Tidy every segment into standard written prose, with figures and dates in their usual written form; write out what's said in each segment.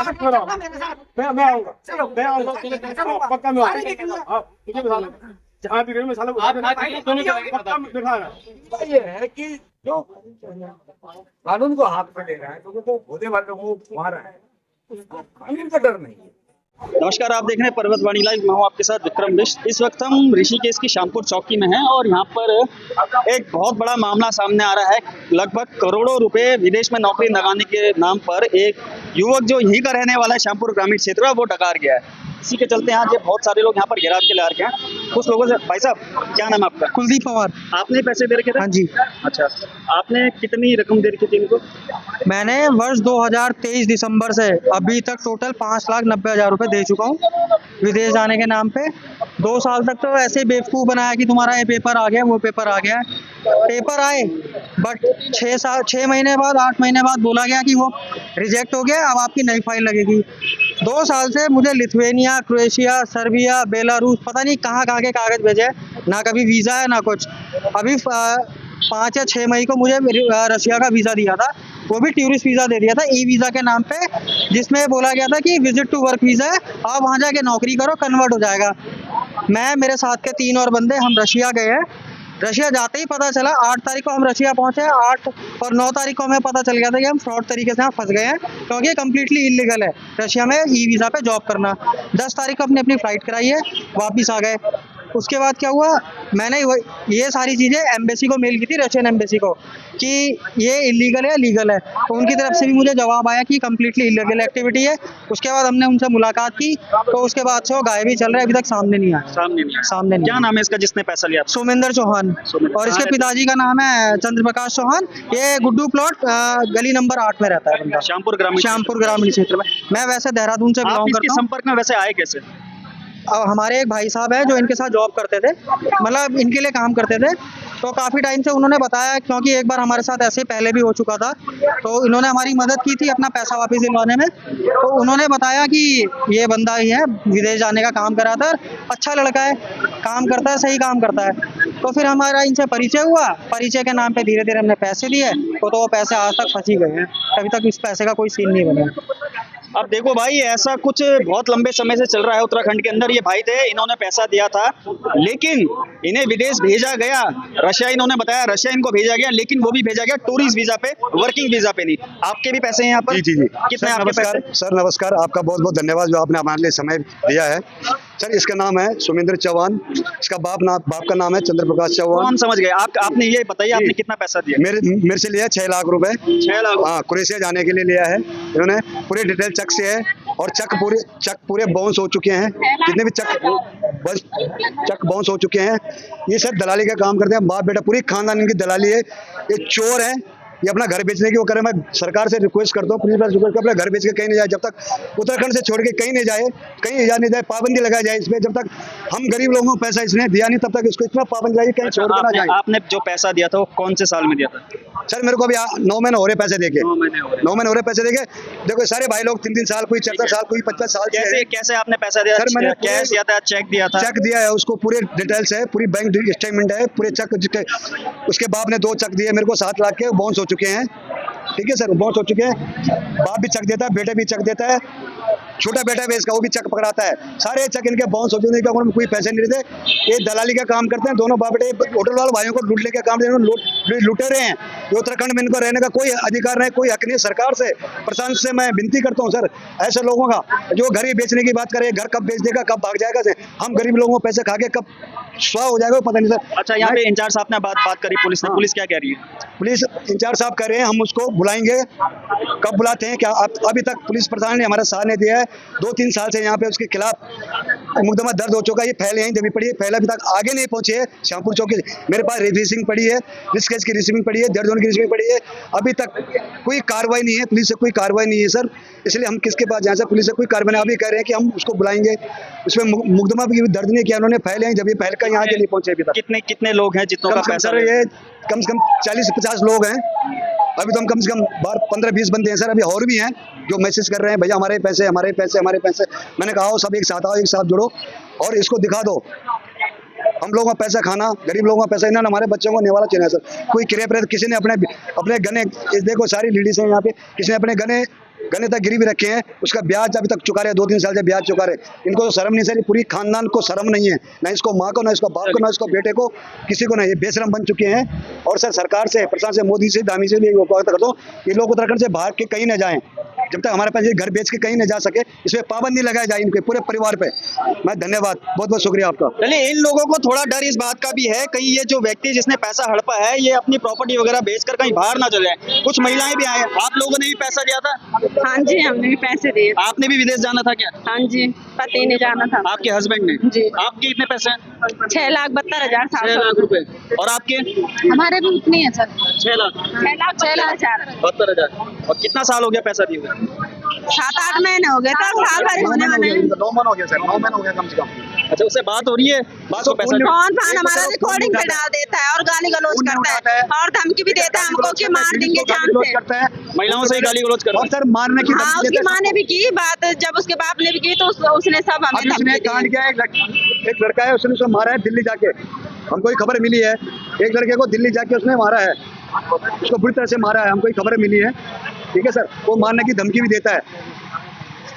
मैं आऊंगा पक्का मैं आऊंगा। मुझे बता लो जहाँ भी गए मैं साला दिखा रहा। ये है कि जो कानून को हाथ में ले रहा है, लोगों को भोले वालों को मार रहा है, उसको कानून का डर नहीं है। नमस्कार, आप देख रहे हैं पर्वतवाणी लाइव। मैं हूं आपके साथ विक्रम मिश्र। इस वक्त हम ऋषिकेश की श्यामपुर चौकी में हैं और यहाँ पर एक बहुत बड़ा मामला सामने आ रहा है। लगभग करोड़ों रुपए विदेश में नौकरी लगाने के नाम पर एक युवक जो यहीं का रहने वाला है, श्यामपुर ग्रामीण क्षेत्र, वो डकार गया है। इसी के चलते आज बहुत सारे लोग यहाँ पर घेराव के लिए आ रखे हैं। कुछ लोगों से, भाई साहब क्या नाम है आपका? कुलदीप पवार। आपने पैसे दे रखे थे? हाँ जी। अच्छा, आपने कितनी रकम दे रखी थी इनको? मैंने वर्ष 2023 दिसंबर से अभी तक टोटल 5,90,000 रुपए दे चुका हूँ विदेश जाने के नाम पे। 2 साल तक तो ऐसे ही बेवकूफ़ बनाया कि तुम्हारा ये पेपर आ गया, वो पेपर आ गया। पेपर आए बट 6 महीने बाद 8 महीने बाद बोला गया कि वो रिजेक्ट हो गया, अब आपकी नई फाइल लगेगी। 2 साल से मुझे लिथुआनिया, क्रोएशिया, सर्बिया, बेलारूस, पता नहीं कहाँ के कागज़ भेजे, ना कभी वीज़ा है ना कुछ। अभी 5 या 6 मई को मुझे रशिया का वीज़ा दिया था, वो भी टूरिस्ट वीज़ा दे दिया था, ई वीज़ा के नाम पे, जिसमें बोला गया था कि विजिट टू वर्क वीज़ा है, आप वहाँ जाके नौकरी करो, कन्वर्ट हो जाएगा। मैं, मेरे साथ के 3 और बंदे, हम रशिया गए हैं। रशिया जाते ही पता चला, 8 तारीख को हम रशिया पहुंचे, 8 और 9 तारीख को हमें पता चल गया था कि हम फ्रॉड तरीके से यहाँ फंस गए हैं, क्योंकि ये कम्प्लीटली इलीगल है रशिया में ई वीज़ा पे जॉब करना। 10 तारीख को अपनी फ्लाइट कराई है, वापस आ गए। उसके बाद क्या हुआ, मैंने ये सारी चीज़ें एम्बेसी को मेल की थी, रशियन एम्बेसी को, कि ये इलीगल है लीगल है। तो उनकी तरफ से भी मुझे जवाब आया कि कम्प्लीटली इलीगल एक्टिविटी है। उसके बाद हमने उनसे मुलाकात की, तो उसके बाद से वो गायब ही चल रहा है, अभी तक सामने नहीं आया। सामने नहीं। क्या नाम है इसका जिसने पैसा लिया? सोमेंद्र चौहान, और इसके पिताजी का नाम है चंद्रप्रकाश चौहान। ये गुड्डू प्लॉट गली नंबर 8 में रहता है बंदा, श्यामपुर ग्रामीण क्षेत्र में। मैं वैसे देहरादून से बिलोंग करता हूँ। संपर्क में वैसे आए कैसे? अब हमारे एक भाई साहब हैं जो इनके साथ जॉब करते थे, मतलब इनके लिए काम करते थे, तो काफ़ी टाइम से उन्होंने बताया, क्योंकि एक बार हमारे साथ ऐसे पहले भी हो चुका था, तो इन्होंने हमारी मदद की थी अपना पैसा वापस दिलवाने में। तो उन्होंने बताया कि ये बंदा ही है, विदेश जाने का काम कराता है, अच्छा लड़का है, काम करता है, सही काम करता है। तो फिर हमारा इनसे परिचय हुआ, परिचय के नाम पे धीरे धीरे हमने पैसे दिए, तो वो पैसे आज तक फंसी गए हैं, अभी तक इस पैसे का कोई सीन नहीं बना। अब देखो भाई, ऐसा कुछ बहुत लंबे समय से चल रहा है उत्तराखंड के अंदर। ये भाई थे, इन्होंने पैसा दिया था, लेकिन इन्हें विदेश भेजा गया, रशिया, इन्होंने बताया रशिया इनको भेजा गया, लेकिन वो भी भेजा गया टूरिस्ट वीजा पे, वर्किंग वीजा पे नहीं। आपके भी पैसे हैं यहाँ पर? जी। कितने आपके पैसे? सर नमस्कार, आपका बहुत बहुत धन्यवाद जो आपने हमारे लिए समय दिया है। सर इसका नाम है सोमेंद्र चौहान, इसका बाप का नाम है चंद्रप्रकाश चौहान। हम समझ गए। आपने ये बताइए, आपने कितना पैसा दिया? मेरे से लिया 6 लाख रुपए। 6 लाख? हाँ, क्रोएशिया जाने के लिए लिया है इन्होंने। पूरे डिटेल चेक से है, और चेक पूरे बाउंस हो चुके हैं, जितने भी चेक बाउंस हो चुके हैं। ये सर दलाली का काम करते हैं, बाप बेटा पूरी खानदान इनकी दलाली है। ये चोर है, ये अपना घर बेचने की वो करे। मैं सरकार से रिक्वेस्ट करता हूँ, प्लीज रिक्वेस्ट, अपना घर बेच के कहीं नहीं जाए, जब तक उत्तराखंड से छोड़ के कहीं नहीं जाए, कहीं जा नहीं जाए, पाबंदी लगाई जाए इसमें। जब तक हम गरीब लोगों को पैसा इसने दिया नहीं, तब तक इसको इतना पाबंदी लगाई कहीं छोड़ के ना जाए। आपने जो पैसा दिया था वो कौन से साल में दिया था? सर मेरे को अभी 9 महीने हो रहे पैसे देके। 9 महीने हो रहे पैसे देके। देखो सारे भाई लोग 3 साल, कोई 14 साल, कोई 25 साल। कैसे आपने पैसा दिया? सर मैंने कैश दिया था, चेक दिया था? चेक दिया है उसको, पूरे डिटेल्स है, पूरी बैंक स्टेटमेंट है, पूरे चेक। उसके बाप ने 2 चेक दिए मेरे को, 7 लाख के, बाउंस हो चुके हैं। ठीक है सर, बाउंस हो चुके हैं। बाप भी चेक देता है, बेटे भी चेक देता है, छोटा बेटा है इसका, वो भी चेक पकड़ाता है। सारे चेक इनके बाउंस हो चुके हैं, कोई पैसे नहीं देते। ये दलाली का काम करते हैं, दोनों बाप बेटे होटल वाले भाइयों को लूटने का काम लूटे रहे हैं। ये उत्तराखंड में इनको रहने का कोई अधिकार नहीं, कोई हक नहीं। सरकार से, प्रशासन से मैं विनती करता हूँ सर, ऐसे लोगों का जो घर ही बेचने की बात करे, घर कब बेच देगा, कब भाग जाएगा से, हम गरीब लोगों को पैसे खा के कब स्वाह हो जाएगा पता नहीं सर। अच्छा, यहाँ पे इंचार्ज साहब ने बात करी पुलिस ने, पुलिस क्या कह रही है? पुलिस इंचार्ज साहब कह रहे हैं हम उसको बुलाएंगे, कब बुलाते हैं क्या? अभी तक पुलिस प्रशासन ने हमारा साथ नहीं दिया है। 2-3 साल से यहाँ पे उसके खिलाफ मुकदमा दर्ज हो चुका है। ये फाइल यहीं दबी पड़ी है, फाइल अभी तक आगे नहीं पहुंची है। श्यामपुर चौकी मेरे पास रिसीविंग पड़ी है, इस केस की रिसीविंग पड़ी है, दर्ज होने की रिसीविंग पड़ी है। अभी तक कोई कार्रवाई नहीं है, पुलिस से कोई कार्रवाई नहीं है सर। इसलिए हम किसके पास जाए सर? पुलिस से कोई कार्रवाई नहीं। अभी कह रहे हैं कि हम उसको बुलाएंगे, उसमें मुकदमा भी दर्ज नहीं किया उन्होंने, फाइल यहीं, जब ये फाइल का यहाँ के नहीं पहुंचे अभी तक। कितने लोग हैं जितनों का पैसा? सर ये कम से कम 40-50 लोग हैं। अभी तो हम कम से कम 15-20 बंदे हैं सर, अभी और भी हैं जो मैसेज कर रहे हैं, भैया हमारे पैसे, हमारे पैसे, हमारे पैसे। मैंने कहा हो सब एक साथ आओ, एक साथ जुड़ो और इसको दिखा दो। हम लोगों का पैसा खाना, गरीब लोगों का पैसा, इन्होंने हमारे बच्चों को नेवाला चुना है सर। कोई किरे पर, किसी ने अपने गने, देखो सारी लेडीज हैं यहाँ पे, किसी ने अपने गन्यता गिरी भी रखे हैं, उसका ब्याज अभी तक चुका रहे, 2-3 साल से ब्याज चुका रहे। इनको तो शर्म नहीं, सर पूरी खानदान को शर्म नहीं है, ना इसको माँ को, ना इसको बाप को, ना इसको बेटे को, किसी को नहीं, ये बेशरम बन चुके हैं। और सर सरकार से, प्रशासन से, मोदी से, दामी से भी वादा करता हूँ, ये लोग उत्तराखंड से भाग के कहीं न जाएं, जब तक हमारे पास ये घर बेच के कहीं न जा सके, इसमें पाबंदी लगाई जाए इनके पूरे परिवार पे। मैं धन्यवाद, बहुत बहुत शुक्रिया आपका। चलिए, इन लोगों को थोड़ा डर इस बात का भी है, कहीं ये जो व्यक्ति जिसने पैसा हड़पा है ये अपनी प्रॉपर्टी वगैरह बेचकर कहीं बाहर ना चले जाए। कुछ महिलाएं भी आए, आप लोगों ने भी पैसा दिया था? हाँ जी, हमने भी पैसे दिए। आपने भी विदेश जाना था क्या? हाँ जी, पति ने जाना था। आपके हस्बैंड ने? जी। आपके कितने पैसे हैं? 6,72,700। 6 लाख रुपए। और आपके? हमारे भी उतने हैं सर। 6 लाख 6,72,000। 72,000। और कितना साल हो गया पैसा दिए हुए? 7-8 महीने हो गए, तो साल भर होने वाले हैं। 9 महीने हो गया सर, 9 महीने हो गया कम से कम। अच्छा, उससे बात हो रही है? बात को पैसा कौन फान हमारा रिकॉर्डिंग पे डाल देता है और गाली गलौज करता है और धमकी भी देता है हमको कि मार देंगे जान से। करता है, महिलाओं से ही गाली गलौज करता और सर मारने की हाँ, उसकी माँ ने भी की बात, जब उसके बाप ने भी की तो उसने सब हमें अभी उसने धमकी कांड दी। किया है, एक लड़का है, उसने उसको मारा है दिल्ली जाके, हमको ये खबर मिली है, एक लड़के को दिल्ली जाके उसने मारा है, उसको बुरी तरह से मारा है, हमको ये खबर मिली है। ठीक है सर, वो मारने की धमकी भी देता है।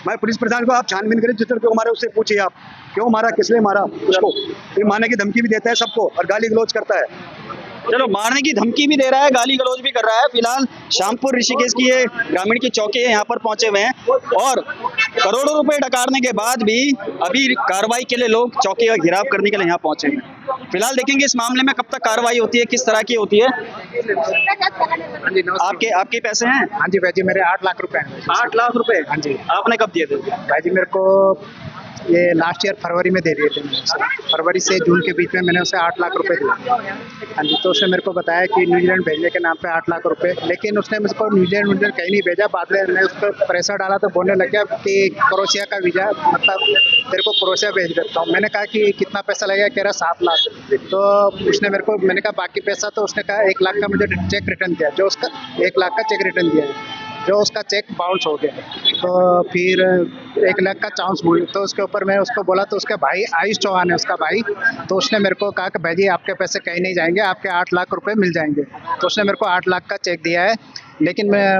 मैं पुलिस प्रधान को आप छानबीन करें, जिस लड़के को मारा उससे पूछिए आप क्यों मारा, किसने मारा उसको। ये मारने की धमकी भी देता है सबको और गाली गलौज करता है। चलो, मारने की धमकी भी दे रहा है, गाली गलौज भी कर रहा है। फिलहाल श्यामपुर ऋषिकेश की ये ग्रामीण की चौकी है, यहाँ पर पहुंचे हुए हैं और करोड़ों रुपए डकारने के बाद भी अभी कार्रवाई के लिए लोग चौकी का घेराव करने के लिए यहाँ पहुंचे हैं। फिलहाल देखेंगे इस मामले में कब तक कार्रवाई होती है, किस तरह की होती है। आपके पैसे हैं? हाँ जी भाई जी, मेरे 8 लाख रुपए हैं। 8 लाख रुपए? हाँ जी आपने कब दिए थे? भाई जी, मेरे को ये लास्ट ईयर फरवरी में दे दिए थे मैंने उसे। फरवरी से जून के बीच में मैंने उसे 8 लाख रुपए दिए। हाँ जी, तो उसने मेरे को बताया कि न्यूजीलैंड भेजने के नाम पे 8 लाख रुपए, लेकिन उसने मुझको न्यूजीलैंड कहीं नहीं भेजा। बाद में मैं उस पर प्रेशर डाला तो बोलने लग गया कि क्रोएशिया का वीज़ा, मतलब तेरे को क्रोएशिया भेज देता हूँ। मैंने कहा कि कितना पैसा लगेगा, कह रहा 7 लाख। तो उसने मेरे को, मैंने कहा बाकी पैसा, तो उसने कहा 1 लाख का मुझे चेक रिटर्न दिया, जो उसका 1 लाख का चेक रिटर्न दिया है, जो उसका चेक बाउंस हो गया। तो फिर 1 लाख का चांस हुई, तो उसके ऊपर मैं उसको बोला, तो उसके भाई आयुष चौहान है उसका भाई, तो उसने मेरे को कहा कि भाई जी आपके पैसे कहीं नहीं जाएंगे, आपके 8 लाख रुपए मिल जाएंगे। तो उसने मेरे को 8 लाख का चेक दिया है, लेकिन मैं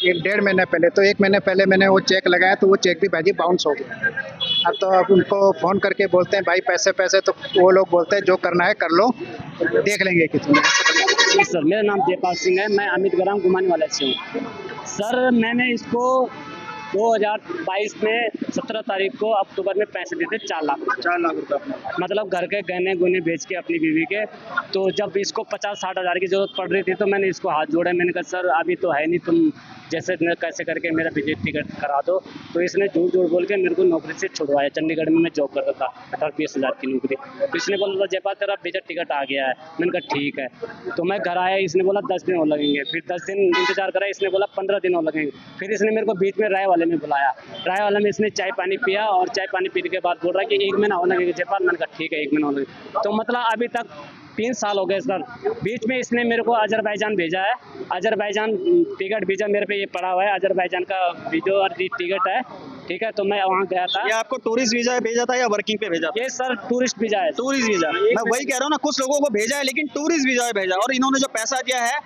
1-1.5 महीने पहले, तो 1 महीने पहले मैंने वो चेक लगाया, तो वो चेक भी भाई जी बाउंस हो गया। अब उनको फ़ोन करके बोलते हैं भाई पैसे, तो वो लोग बोलते हैं जो करना है कर लो, देख लेंगे कितने। सर, मेरा नाम जयपाल सिंह है, मैं अमित ग्राम गुमानी वाले से हूँ। सर, मैंने इसको 2022 में 17 तारीख को अक्टूबर में पैसे दिए थे 4 लाख रुपए, मतलब घर के गहने गुने बेच के अपनी बीवी के। तो जब इसको 50-60 हज़ार की जरूरत पड़ रही थी तो मैंने इसको हाथ जोड़ा, मैंने कहा सर अभी तो है नहीं, तुम जैसे कैसे करके मेरा विजिट टिकट करा दो। तो इसने झूठ बोल के मेरे को नौकरी से छुड़वाया। चंडीगढ़ में मैं जॉब करता था, 18-20 हज़ार की नौकरी। तो इसने बोला था जयपाल तेरा विजिट टिकट आ गया है। मैंने कहा ठीक है। तो मैं घर आया, इसने बोला 10 दिन और लगेंगे। फिर 10 दिन इंतजार करा, इसने बोला 15 दिन और लगेंगे। फिर इसने मेरे को बीच में राय वाले में बुलाया, राय वाले में इसने चाय पानी पिया और चाय पानी पीने के बाद बोल रहा है कि 1 महीना और लगेगा जयपाल। मैंने कहा ठीक है 1 महीना और लगेगा। तो मतलब अभी तक 3 साल हो गए सर। बीच में इसने मेरे को अजरबैजान भेजा है, अजरबैजान टिकट वीज़ा मेरे पे ये पड़ा हुआ है, अजरबैजान का वीज़ा और टिकट है, ठीक है। तो मैं वहाँ गया था। ये आपको टूरिस्ट वीजा भेजा था या वर्किंग पे भेजा था? ये सर टूरिस्ट वीज़ा है। Tourist visa. मैं वही कह रहा हूँ ना, कुछ लोगों को भेजा है लेकिन टूरिस्ट वीजा भेजा, और इन्होंने जो पैसा दिया है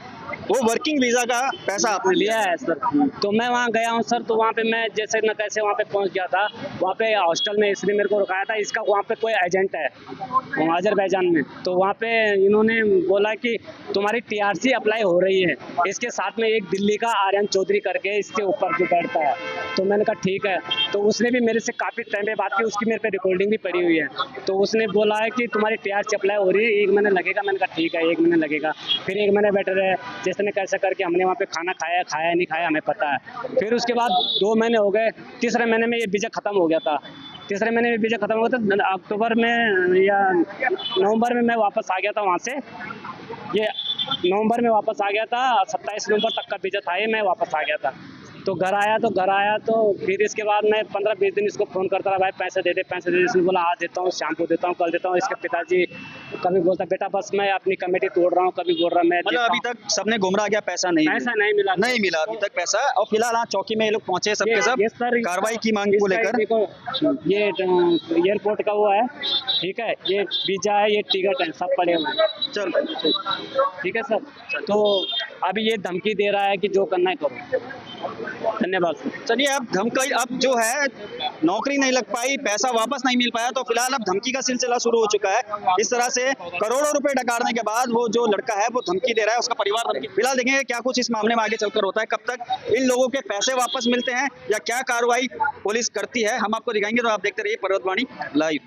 वो वर्किंग वीजा का पैसा आपने लिया है सर। तो मैं वहाँ गया हूँ सर, तो वहाँ पे मैं जैसे न कैसे वहाँ पे पहुँच गया था। वहाँ पे हॉस्टल में इसने मेरे को रुकाया था, इसका वहाँ पे कोई एजेंट है अजरबैजान में। तो वहाँ पे इन्होंने बोला कि तुम्हारी TRC अप्लाई हो रही है, इसके साथ में एक दिल्ली का आर्यन चौधरी करके इसके ऊपर जो बैठता है। तो मैंने कहा ठीक है। तो उसने भी मेरे से काफ़ी टाइम पे बात की, उसकी मेरे पे रिकॉर्डिंग भी पड़ी हुई है। तो उसने बोला है कि तुम्हारी TRC अप्लाई हो रही है, 1 महीने लगेगा। मैंने कहा ठीक है 1 महीने लगेगा। फिर 1 महीने बैठे रहे, जिसने कैसे करके हमने वहाँ पे खाना खाया नहीं खाया हमें पता है। फिर उसके बाद 2 महीने हो गए, तीसरे महीने में ये वीज़ा ख़त्म हो गया था। तीसरे महीने में वीज़ा ख़त्म हो गया था, अक्टूबर में या नवंबर में मैं वापस आ गया था वहाँ से। ये नवंबर में वापस आ गया था, 27 नवंबर तक का वीज़ा था ये, मैं वापस आ गया था। तो घर आया तो फिर इसके बाद मैं 15-20 दिन इसको फ़ोन करता रहा, भाई पैसे दे दे। इसने बोला आज देता हूँ, शाम को देता हूँ, कल देता हूँ। इसके पिताजी कभी बोलता बेटा बस मैं अपनी कमेटी तोड़ रहा हूँ, कभी बोल रहा मैं मतलब अभी तक सबने गुमराह किया, पैसा नहीं मिला अभी तक पैसा। और फिलहाल हाँ चौकी में ये लोग पहुंचे सबके सब कार्रवाई की मांग को लेकर। ये एयरपोर्ट का वो है, ठीक है, ये वीज़ा है, ये टिकट है, सब पड़े हुए हैं। चल ठीक है सर। तो अभी ये धमकी दे रहा है कि जो करना है करो। धन्यवाद। चलिए, अब धमकी, अब जो है नौकरी नहीं लग पाई, पैसा वापस नहीं मिल पाया, तो फिलहाल अब धमकी का सिलसिला शुरू हो चुका है। इस तरह से करोड़ों रुपए डकारने के बाद वो जो लड़का है वो धमकी दे रहा है, उसका परिवार धमकी। फिलहाल देखेंगे क्या कुछ इस मामले में आगे चलकर होता है, कब तक इन लोगों के पैसे वापस मिलते हैं या क्या कार्रवाई पुलिस करती है, हम आपको दिखाएंगे। तो आप देखते रहिए पर्वतवाणी लाइव।